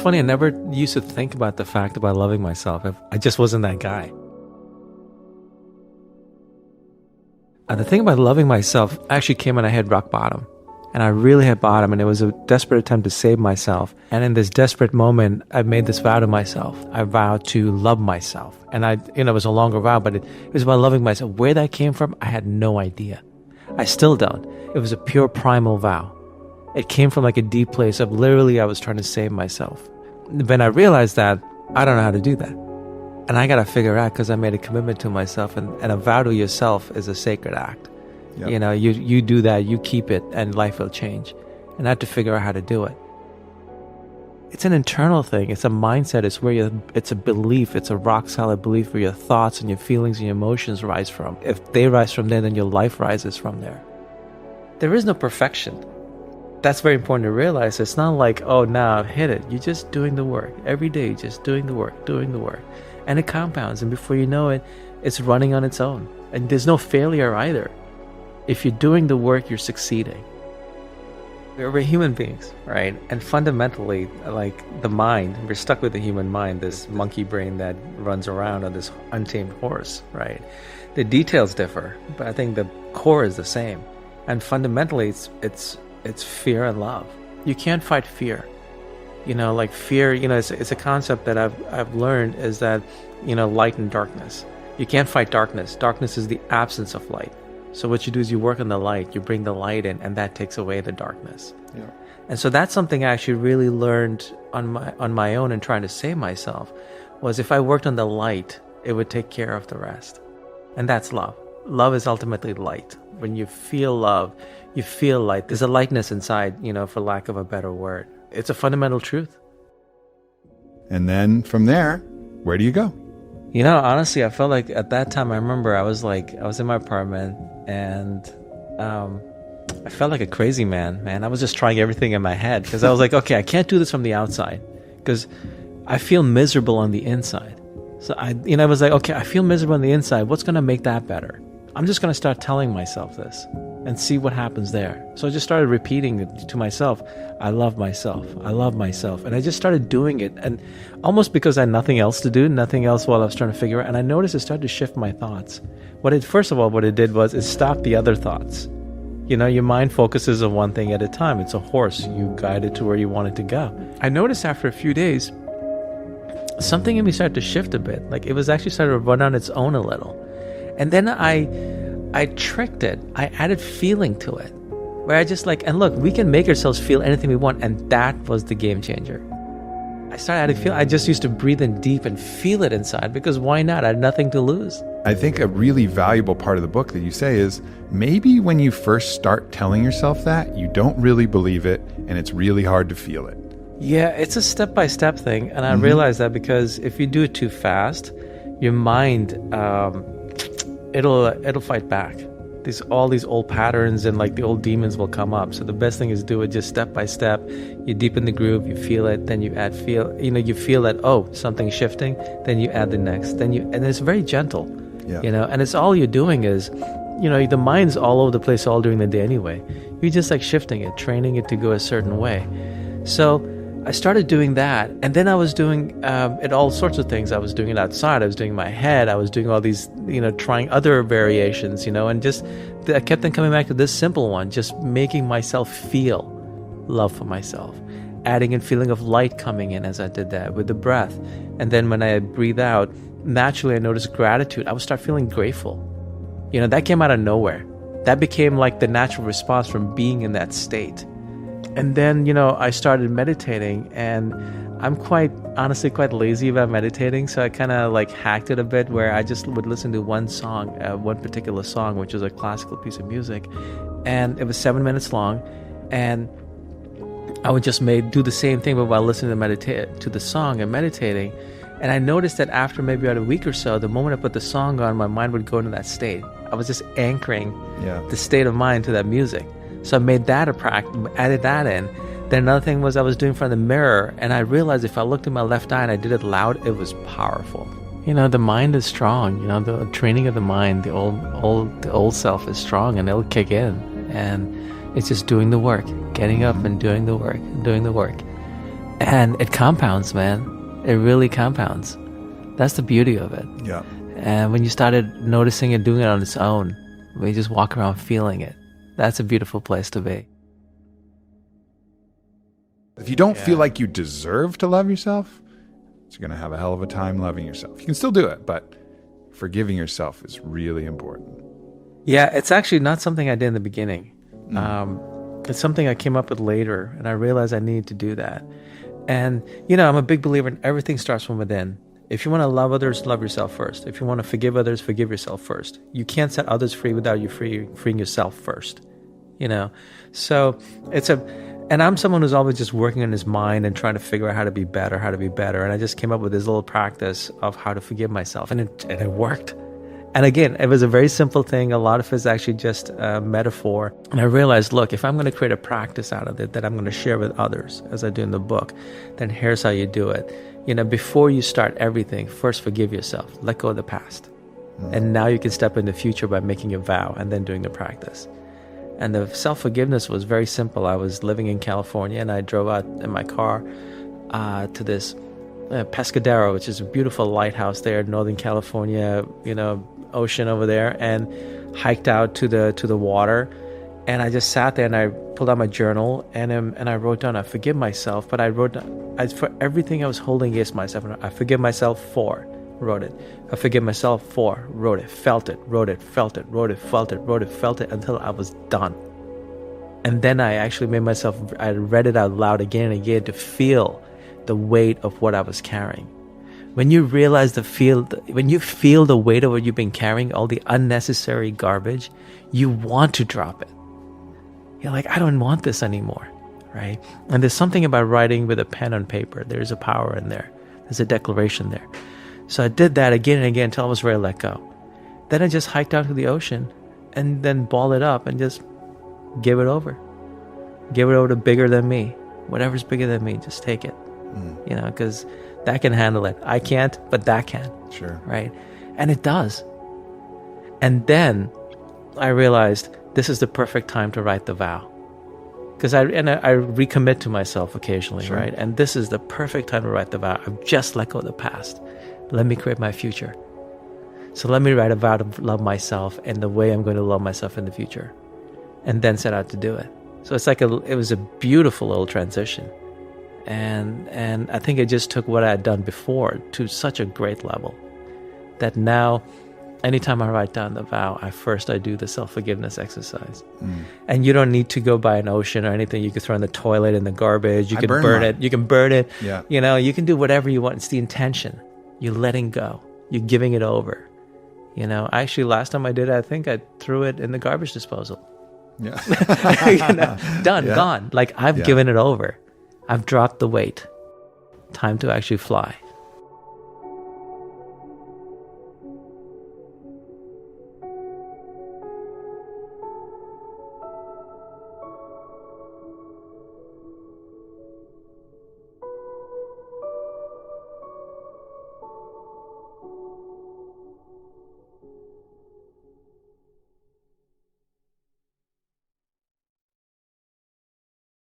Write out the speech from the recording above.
funny. I never used to think about the fact about loving myself. I just wasn't that guy. The thing about loving myself actually came when I hit rock bottom. And I really hit bottom, and it was a desperate attempt to save myself. And in this desperate moment, I made this vow to myself. I vowed to love myself. And it was a longer vow, but it was about loving myself. Where that came from, I had no idea. I still don't. It was a pure primal vow. It came from like a deep place of literally I was trying to save myself. When I realized that, I don't know how to do that. And I got to figure out, because I made a commitment to myself, and a vow to yourself is a sacred act. Yep. You do that, you keep it, and life will change. And I had to figure out how to do it. It's an internal thing. It's a mindset. It's a belief. It's a rock solid belief where your thoughts and your feelings and your emotions rise from. If they rise from there, then your life rises from there. There is no perfection. That's very important to realize. It's not like, oh, now I've hit it. You're just doing the work. Every day, you're just doing the work. And it compounds. And before you know it, it's running on its own. And there's no failure either. If you're doing the work, you're succeeding. We're human beings, right? And fundamentally, like the mind, we're stuck with the human mind, this monkey brain that runs around on this untamed horse, right? The details differ, but I think the core is the same. And fundamentally, it's fear and love. You can't fight fear. Like fear, it's a concept that I've learned is that, light and darkness. You can't fight darkness. Darkness is the absence of light. So what you do is you work on the light, you bring the light in, and that takes away the darkness. Yeah. And so that's something I actually really learned on my own in trying to save myself, was if I worked on the light, it would take care of the rest. And that's love. Love is ultimately light. When you feel love, you feel light. There's a lightness inside, for lack of a better word. It's a fundamental truth. And then from there, where do you go? Honestly, I felt like at that time, I remember I was in my apartment, and I felt like a crazy man. I was just trying everything in my head, because I was like, okay, I can't do this from the outside, because I feel miserable on the inside. So I was like, okay, I feel miserable on the inside. What's going to make that better? I'm just going to start telling myself this and see what happens there. So I just started repeating it to myself. I love myself. I love myself. And I just started doing it. And almost because I had nothing else to do, nothing else while I was trying to figure out. And I noticed it started to shift my thoughts. First of all, what it did was it stopped the other thoughts. Your mind focuses on one thing at a time. It's a horse. You guide it to where you want it to go. I noticed after a few days, something in me started to shift a bit. Like it was actually started to run on its own a little. And then I tricked it. I added feeling to it, where I just and look, we can make ourselves feel anything we want, and that was the game changer. I started adding feel. I just used to breathe in deep and feel it inside, because why not? I had nothing to lose. I think a really valuable part of the book that you say is maybe when you first start telling yourself that, you don't really believe it, and it's really hard to feel it. Yeah, it's a step-by-step thing, and I realized that because if you do it too fast, your mind, it'll fight back. All these old patterns and the old demons will come up. So the best thing is do it just step by step. You deepen the groove, you feel it, then you add feel. You feel that, oh, something's shifting, then you add the next. And it's very gentle. Yeah. And it's all you're doing is, the mind's all over the place all during the day anyway. You're just shifting it, training it to go a certain way. So I started doing that, and then I was doing it all sorts of things. I was doing it outside. I was doing it in my head. I was doing all these, trying other variations, and just I kept on coming back to this simple one, just making myself feel love for myself, adding a feeling of light coming in as I did that with the breath. And then when I breathe out, naturally I noticed gratitude. I would start feeling grateful. That came out of nowhere. That became the natural response from being in that state. And then, I started meditating, and I'm honestly quite lazy about meditating. So I kind of hacked it a bit, where I just would listen to one song, one particular song, which was a classical piece of music. And it was 7 minutes long. And I would just do the same thing, but while listening to the song and meditating. And I noticed that after maybe about a week or so, the moment I put the song on, my mind would go into that state. I was just anchoring the state of mind to that music. So I made that a practice, added that in. Then another thing was I was doing in front of the mirror, and I realized if I looked at my left eye and I did it loud, it was powerful. The mind is strong. The training of the mind, the old self is strong, and it'll kick in. And it's just doing the work, getting up and doing the work, And it compounds, man. It really compounds. That's the beauty of it. Yeah. And when you started noticing it, doing it on its own, when you just walk around feeling it, that's a beautiful place to be. If you don't feel like you deserve to love yourself, you're going to have a hell of a time loving yourself. You can still do it, but forgiving yourself is really important. Yeah, it's actually not something I did in the beginning. It's something I came up with later, and I realized I needed to do that. And, I'm a big believer in everything starts from within. If you want to love others, love yourself first. If you want to forgive others, forgive yourself first. You can't set others free without you freeing yourself first. So and I'm someone who's always just working on his mind and trying to figure out how to be better. And I just came up with this little practice of how to forgive myself, and it worked. And again, it was a very simple thing. A lot of it's actually just a metaphor. And I realized, look, if I'm going to create a practice out of it that I'm going to share with others, as I do in the book, then here's how you do it. Before you start everything, first forgive yourself. Let go of the past. And now you can step in the future by making a vow and then doing the practice. And the self-forgiveness was very simple. I was living in California, and I drove out in my car to this Pescadero, which is a beautiful lighthouse there in Northern California, ocean over there, and hiked out to the water. And I just sat there, and I pulled out my journal, and I wrote down, I forgive myself, but I wrote down, for everything I was holding against myself. I forgive myself for, wrote it. I forgive myself for, wrote it, felt it, wrote it, felt it, wrote it, felt it, wrote it, felt it, until I was done. And then I actually I read it out loud again and again to feel the weight of what I was carrying. When you realize when you feel the weight of what you've been carrying, all the unnecessary garbage, you want to drop it. You're like, I don't want this anymore, right? And there's something about writing with a pen on paper. There's a power in there. There's a declaration there. So I did that again and again until I was ready to let go. Then I just hiked out to the ocean and then ball it up and just give it over. Give it over to bigger than me. Whatever's bigger than me, just take it. Because that can handle it. I can't, but that can. Sure. Right? And it does. And then I realized this is the perfect time to write the vow. Because I recommit to myself occasionally, Sure. right? And this is the perfect time to write the vow. I've just let go of the past. Let me create my future. So let me write a vow to love myself and the way I'm going to love myself in the future. And then set out to do it. So it's like it was a beautiful little transition. And I think it just took what I had done before to such a great level that now anytime I write down the vow, I do the self-forgiveness exercise. And you don't need to go by an ocean or anything. You can throw in the toilet, in the garbage. You can burn it. You can burn it. Yeah. You can do whatever you want. It's the intention. You're letting go. You're giving it over. Actually, last time I did it, I think I threw it in the garbage disposal. Yeah. Done, Yeah. gone. Like I've given it over. I've dropped the weight. Time to actually fly.